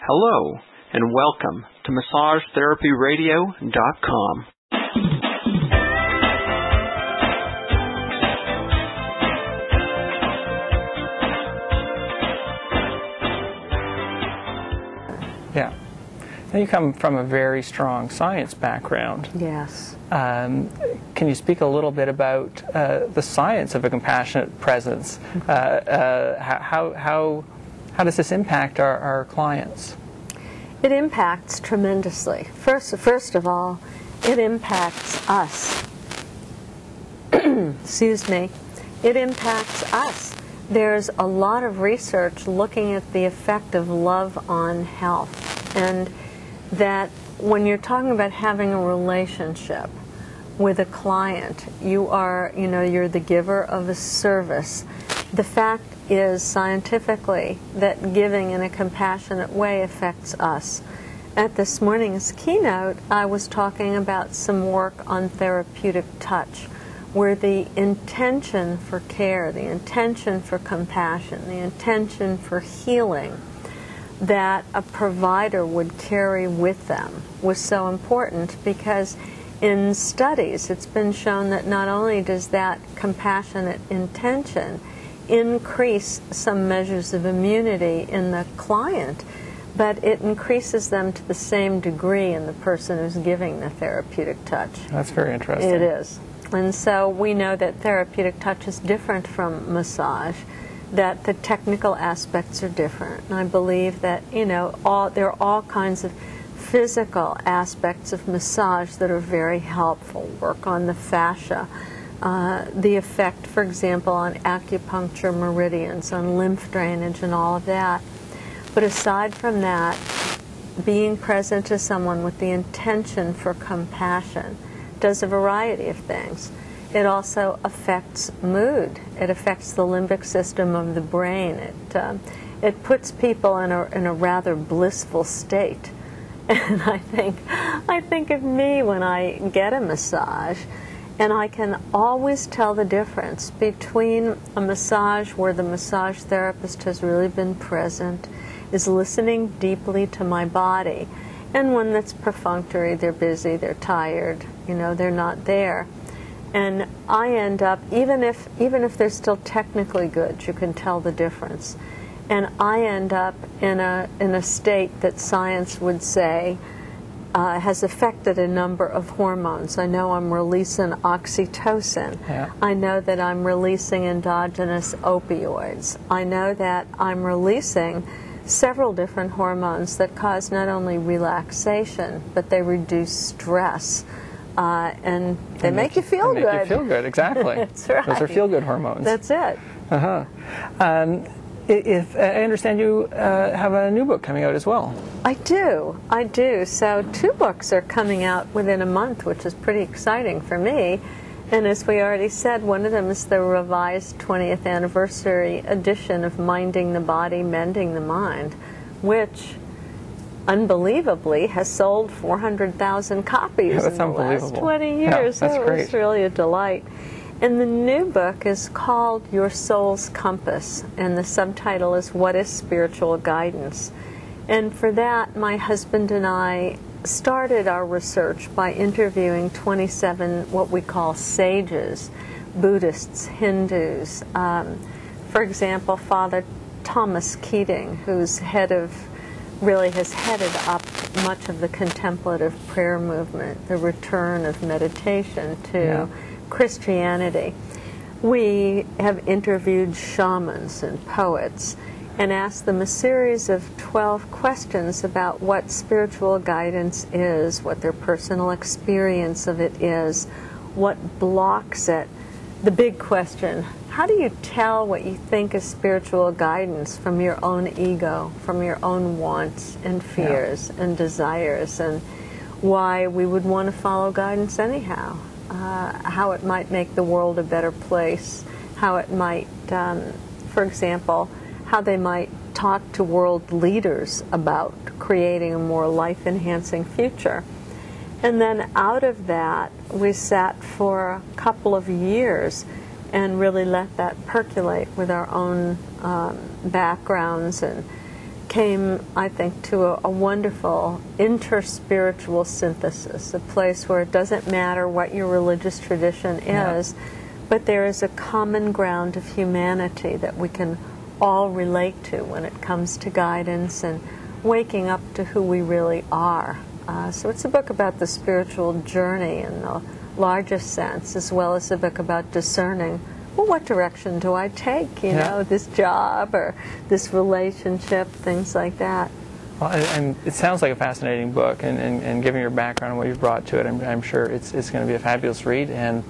Hello, and welcome to MassageTherapyRadio.com. Yeah. Now you come from a very strong science background. Yes. Can you speak a little bit about the science of a compassionate presence? How does this impact our clients? It impacts tremendously. First of all, it impacts us. Excuse me. It impacts us. There's a lot of research looking at the effect of love on health, and that when you're talking about having a relationship with a client, you're the giver of a service. The fact is scientifically that giving in a compassionate way affects us. At this morning's keynote, I was talking about some work on therapeutic touch, where the intention for care, the intention for compassion, the intention for healing that a provider would carry with them was so important, because in studies it's been shown that not only does that compassionate intention increase some measures of immunity in the client, but it increases them to the same degree in the person who's giving the therapeutic touch. That's very interesting. It is. And so we know that therapeutic touch is different from massage, that the technical aspects are different. And I believe that, there are all kinds of physical aspects of massage that are very helpful. Work on the fascia, the effect, for example, on acupuncture meridians, on lymph drainage and all of that. But aside from that, being present to someone with the intention for compassion does a variety of things. It also affects mood. It affects the limbic system of the brain. It puts people in a rather blissful state. And I think of me when I get a massage, and I can always tell the difference between a massage where the massage therapist has really been present, is listening deeply to my body, and one that's perfunctory. They're busy, they're tired, they're not there. And I end up, even if they're still technically good, you can tell the difference. And I end up in a state that science would say has affected a number of hormones. I know I'm releasing oxytocin. Yeah. I know that I'm releasing endogenous opioids. I know that I'm releasing several different hormones that cause not only relaxation, but they reduce stress. And they make you feel good. Make you feel good, exactly. That's right. Those are feel-good hormones. That's it. Uh-huh. If I understand you have a new book coming out as well. I do. So 2 books are coming out within a month, which is pretty exciting for me. And as we already said, one of them is the revised 20th anniversary edition of Minding the Body, Mending the Mind, which unbelievably has sold 400,000 copies in the last 20 years. Yeah, that's great. It's really a delight. And the new book is called Your Soul's Compass, and the subtitle is What is Spiritual Guidance? And for that, my husband and I started our research by interviewing 27 what we call sages, Buddhists, Hindus. For example, Father Thomas Keating, who's really has headed up much of the contemplative prayer movement, the return of meditation to Christianity. We have interviewed shamans and poets and asked them a series of 12 questions about what spiritual guidance is, what their personal experience of it is, what blocks it. The big question, how do you tell what you think is spiritual guidance from your own ego, from your own wants and fears and desires, and why we would want to follow guidance anyhow? How it might make the world a better place, how it might, for example, how they might talk to world leaders about creating a more life-enhancing future. And then out of that, we sat for a couple of years and really let that percolate with our own backgrounds and came, I think, to a wonderful interspiritual synthesis, a place where it doesn't matter what your religious tradition is, but there is a common ground of humanity that we can all relate to when it comes to guidance and waking up to who we really are. So it's a book about the spiritual journey in the largest sense, as well as a book about discerning, well, what direction do I take, you know, this job or this relationship, things like that. Well, and it sounds like a fascinating book, and given your background and what you've brought to it, I'm sure it's going to be a fabulous read, and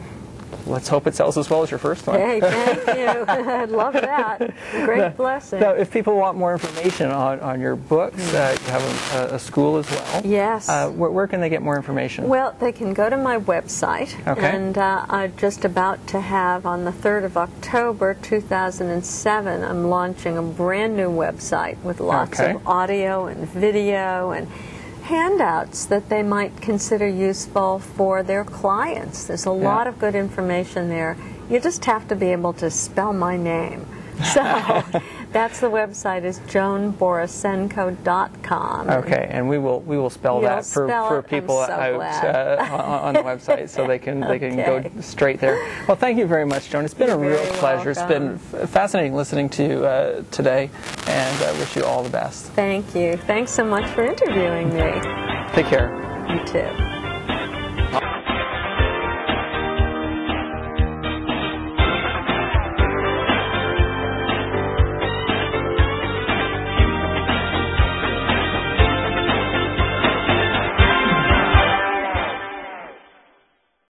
let's hope it sells as well as your first one. Hey, thank you. I'd love that. Great blessing. Now, if people want more information on your books, you have a school as well. Yes. Where can they get more information? Well, they can go to my website, and I'm just about to have, on the 3rd of October 2007, I'm launching a brand new website with lots of audio and video and handouts that they might consider useful for their clients. There's a lot of good information there. You just have to be able to spell my name. So that's the website, is joanborysenko.com. Okay, and we will spell that for people on the website, so they can go straight there. Well, thank you very much, Joan. It's been a real pleasure. Welcome. It's been fascinating listening to you today, and I wish you all the best. Thank you. Thanks so much for interviewing me. Take care. You too.